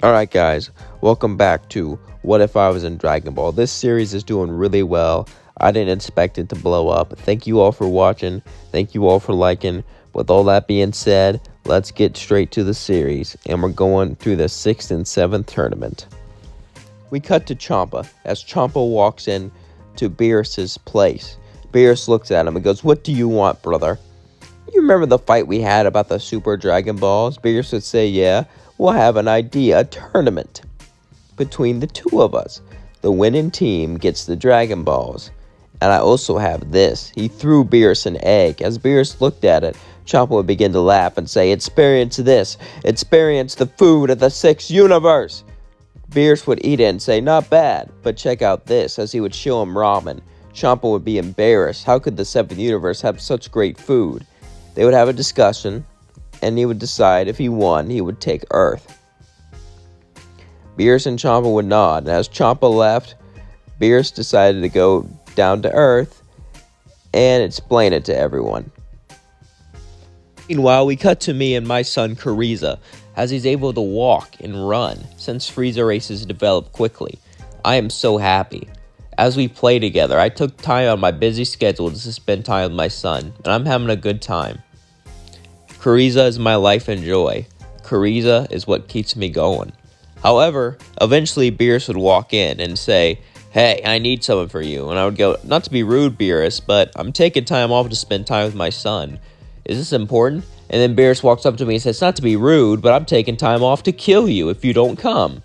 Alright guys, welcome back to What If I Was in Dragon Ball. This series is doing really well. I didn't expect it to blow up. Thank you all for watching. Thank you all for liking. With all that being said, let's get straight to the series. And we're going through the 6th and 7th tournament. We cut to Champa as Champa walks in to Beerus's place. Beerus looks at him and goes, "What do you want, brother?" "You remember the fight we had about the Super Dragon Balls?" Beerus would say, "Yeah. We'll have an idea, a tournament between the two of us. The winning team gets the Dragon Balls. And I also have this." He threw Beerus an egg. As Beerus looked at it, Champa would begin to laugh and say, "Experience this. Experience the food of the 6th universe." Beerus would eat it and say, "Not bad, but check out this," as he would show him ramen. Champa would be embarrassed. How could the 7th universe have such great food? They would have a discussion, and he would decide if he won, he would take Earth. Beerus and Champa would nod, and as Champa left, Beerus decided to go down to Earth and explain it to everyone. Meanwhile, we cut to me and my son Kuriza, as he's able to walk and run, since Frieza races develop quickly. I am so happy. As we play together, I took time on my busy schedule to spend time with my son, and I'm having a good time. Kuriza is my life and joy. Kuriza is what keeps me going. However, eventually Beerus would walk in and say, "Hey, I need something for you." And I would go, "Not to be rude, Beerus, but I'm taking time off to spend time with my son. Is this important?" And then Beerus walks up to me and says, "Not to be rude, but I'm taking time off to kill you if you don't come."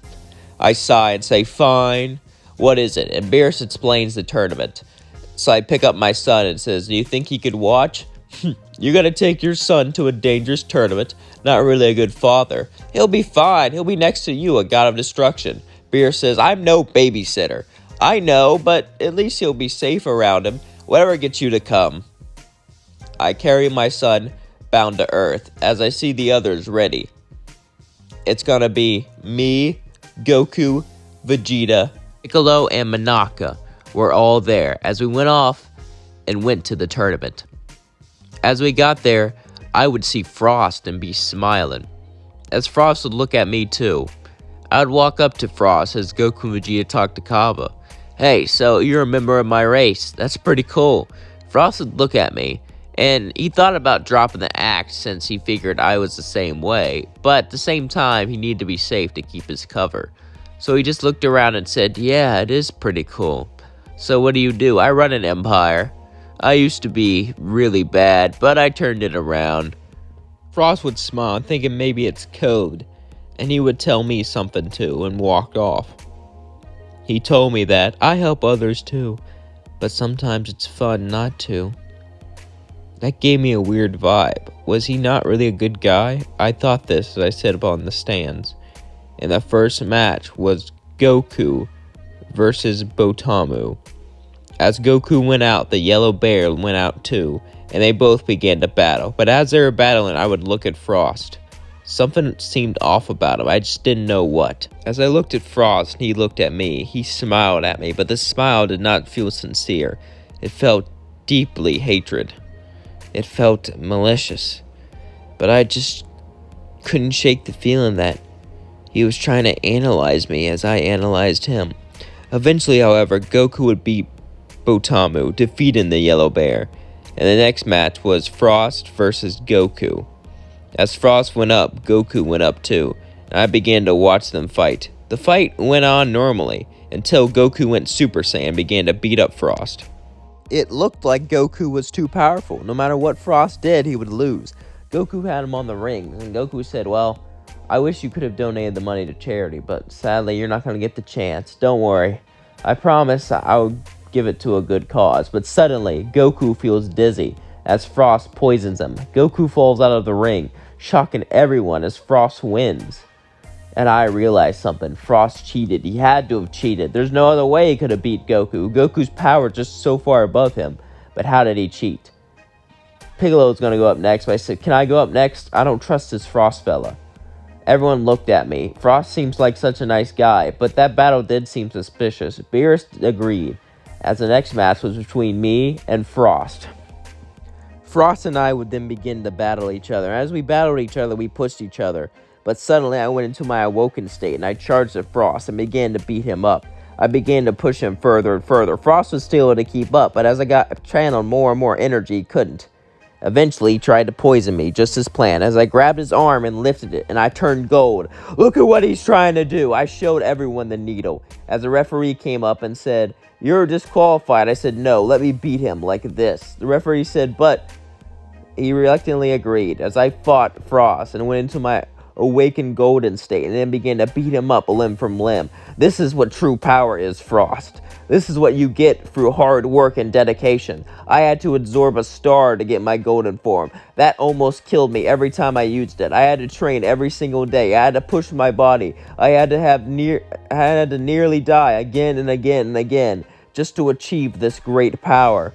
I sigh and say, "Fine. What is it?" And Beerus explains the tournament. So I pick up my son and says, "Do you think he could watch?" "You're gonna take your son to a dangerous tournament. Not really a good father." "He'll be fine. He'll be next to you, a god of destruction." Beerus says, "I'm no babysitter." "I know, but at least he'll be safe around him. Whatever gets you to come." I carry my son bound to Earth as I see the others ready. It's gonna be me, Goku, Vegeta, Piccolo, and Monaka. We're all there as we went off and went to the tournament. As we got there, I would see Frost and be smiling, as Frost would look at me too. I would walk up to Frost as Goku and Vegeta talked to Kaba. "Hey, so you're a member of my race. That's pretty cool." Frost would look at me, and he thought about dropping the act since he figured I was the same way, but at the same time, he needed to be safe to keep his cover. So he just looked around and said, "Yeah, it is pretty cool. So what do? I run an empire. I used to be really bad, but I turned it around." Frost would smile, thinking maybe it's code, and he would tell me something too, and walked off. He told me that I help others too, but sometimes it's fun not to. That gave me a weird vibe. Was he not really a good guy? I thought this as I sat upon the stands. And the first match was Goku versus Botamu. As Goku went out, the yellow bear went out too, and they both began to battle. But as they were battling, I would look at Frost. Something seemed off about him, I just didn't know what. As I looked at Frost, he looked at me. He smiled at me, but the smile did not feel sincere. It felt deeply hatred. It felt malicious. But I just couldn't shake the feeling that he was trying to analyze me as I analyzed him. Eventually, however, Goku would beat Botamu, defeating the yellow bear. And the next match was Frost versus Goku. As Frost went up, Goku went up too, and I began to watch them fight. The fight went on normally, until Goku went Super Saiyan and began to beat up Frost. It looked like Goku was too powerful. No matter what Frost did, he would lose. Goku had him on the rings, and Goku said, "Well, I wish you could have donated the money to charity, but sadly, you're not going to get the chance. Don't worry. I promise I'll give it to a good cause." But suddenly, Goku feels dizzy as Frost poisons him. Goku falls out of the ring, shocking everyone as Frost wins. And I realized something. Frost cheated. He had to have cheated. There's no other way he could have beat Goku. Goku's power just so far above him. But how did he cheat? Piccolo's going to go up next, but I said, "Can I go up next? I don't trust this Frost fella." Everyone looked at me. Frost seems like such a nice guy, but that battle did seem suspicious. Beerus agreed, as the next match was between me and Frost. Frost and I would then begin to battle each other. As we battled each other, we pushed each other. But suddenly I went into my awoken state and I charged at Frost and began to beat him up. I began to push him further and further. Frost was still able to keep up, but as I got channeled more and more energy, he couldn't. Eventually, he tried to poison me, just as planned, as I grabbed his arm and lifted it, and I turned gold. Look at what he's trying to do. I showed everyone the needle. As the referee came up and said, "You're disqualified," I said, "No, let me beat him like this." The referee said, "But..." He reluctantly agreed, as I fought Frost and went into my awakened golden state and then began to beat him up limb from limb. This is what true power is, Frost. This is what you get through hard work and dedication. I had to absorb a star to get my golden form. That almost killed me every time I used it. I had to train every single day. I had to push my body. I had to nearly die again and again and again just to achieve this great power.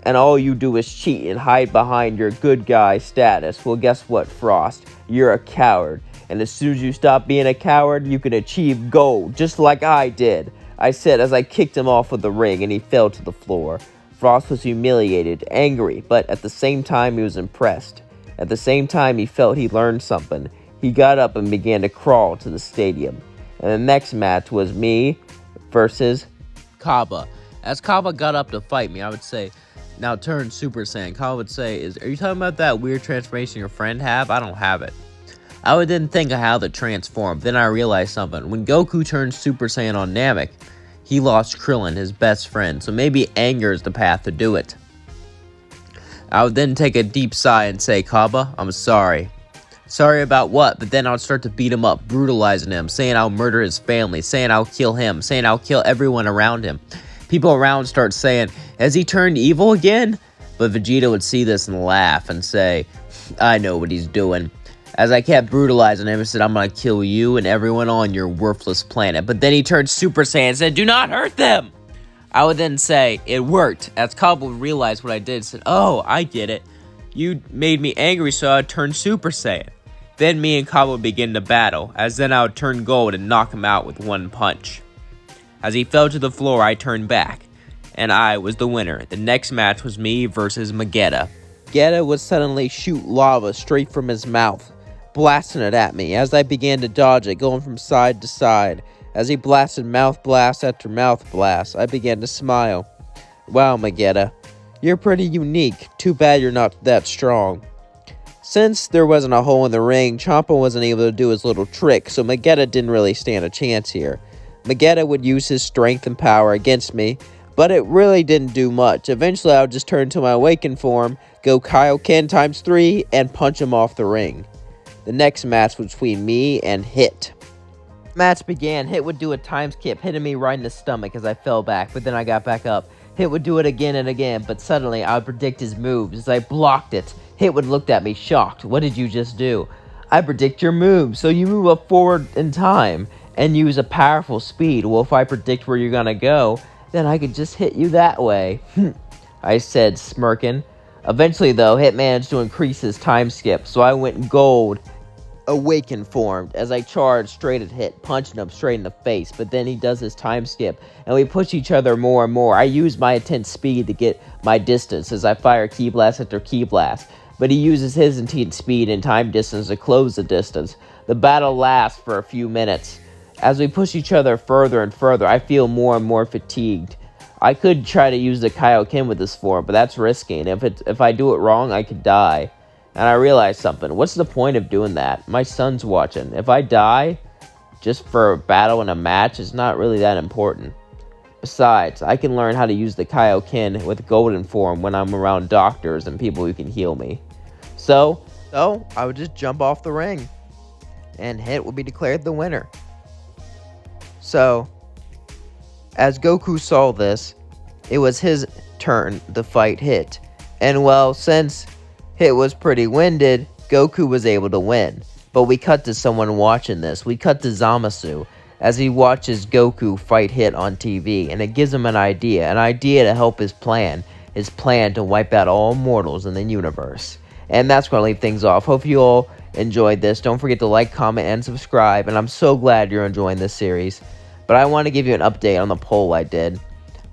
And all you do is cheat and hide behind your good guy status. Well, guess what, Frost? You're a coward. And as soon as you stop being a coward, you can achieve gold, just like I did," I said as I kicked him off of the ring and he fell to the floor. Frost was humiliated, angry, but at the same time he was impressed. At the same time he felt he learned something. He got up and began to crawl to the stadium. And the next match was me versus Kaba. As Kaba got up to fight me, I would say, "Now turn Super Saiyan." Kaba would say, "Are you talking about that weird transformation your friend have? I don't have it." I would then think of how to transform. Then I realized something. When Goku turned Super Saiyan on Namek, he lost Krillin, his best friend. So maybe anger is the path to do it. I would then take a deep sigh and say, "Kaba, I'm sorry." Sorry about what? But then I would start to beat him up, brutalizing him, saying I'll murder his family, saying I'll kill him, saying I'll kill everyone around him. People around start saying, "Has he turned evil again?" But Vegeta would see this and laugh and say, "I know what he's doing." As I kept brutalizing him, he said, "I'm gonna kill you and everyone on your worthless planet." But then he turned Super Saiyan and said, "Do not hurt them!" I would then say, "It worked." As Kaba would realize what I did, said, "Oh, I get it. You made me angry, so I turned Super Saiyan." Then me and Kaba would begin to battle, as then I would turn gold and knock him out with one punch. As he fell to the floor, I turned back, and I was the winner. The next match was me versus Magetta. Magetta would suddenly shoot lava straight from his mouth, blasting it at me. As I began to dodge it, going from side to side, as he blasted mouth blast after mouth blast, I began to smile. "Wow, Magetta, you're pretty unique. Too bad you're not that strong." Since there wasn't a hole in the ring, Champa wasn't able to do his little trick, so Magetta didn't really stand a chance here. Magetta would use his strength and power against me, but it really didn't do much. Eventually, I would just turn to my awakened form, go Kaioken times 3, and punch him off the ring. The next match was between me and Hit. Match began. Hit would do a time skip, hitting me right in the stomach as I fell back, but then I got back up. Hit would do it again and again, but suddenly I would predict his moves. As I blocked it, Hit would look at me shocked. "What did you just do?" "I predict your moves, so you move up forward in time and use a powerful speed. Well, if I predict where you're gonna go, then I could just hit you that way," I said, smirking. Eventually, though, Hit managed to increase his time skip, so I went gold, awakened formed, as I charged straight at Hit, punching him straight in the face. But then he does his time skip, and we push each other more and more. I use my intense speed to get my distance as I fire Ki Blast after Ki Blast, but he uses his intense speed and time distance to close the distance. The battle lasts for a few minutes. As we push each other further and further, I feel more and more fatigued. I could try to use the Kaioken with this form, but that's risky, and if I do it wrong, I could die. And I realized something. What's the point of doing that? My son's watching. If I die just for a battle in a match, it's not really that important. Besides, I can learn how to use the Kaioken with golden form when I'm around doctors and people who can heal me. So I would just jump off the ring, and Hit would be declared the winner. So, as Goku saw this, it was his turn to fight Hit. And well, since Hit was pretty winded, Goku was able to win. But we cut to someone watching this. We cut to Zamasu as he watches Goku fight Hit on TV, and it gives him an idea to help his plan to wipe out all mortals in the universe. And that's going to leave things off. Hope you all enjoyed this. Don't forget to like, comment, and subscribe, and I'm so glad you're enjoying this series. But I want to give you an update on the poll I did.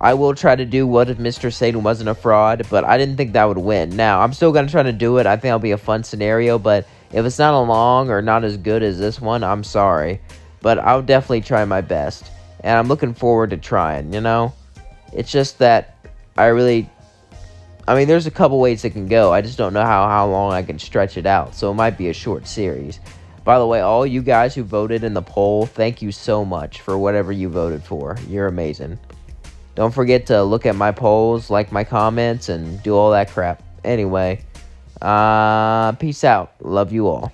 I will try to do What If Mr. Satan Wasn't a Fraud, but I didn't think that would win. Now, I'm still going to try to do it. I think it'll be a fun scenario, but If it's not long or not as good as this one, I'm sorry. But I'll definitely try my best. And I'm looking forward to trying, you know? It's just that I mean, there's a couple ways it can go. I just don't know how long I can stretch it out. So it might be a short series. By the way, all you guys who voted in the poll, thank you so much for whatever you voted for. You're amazing. Don't forget to look at my polls, like my comments, and do all that crap. Anyway, peace out. Love you all.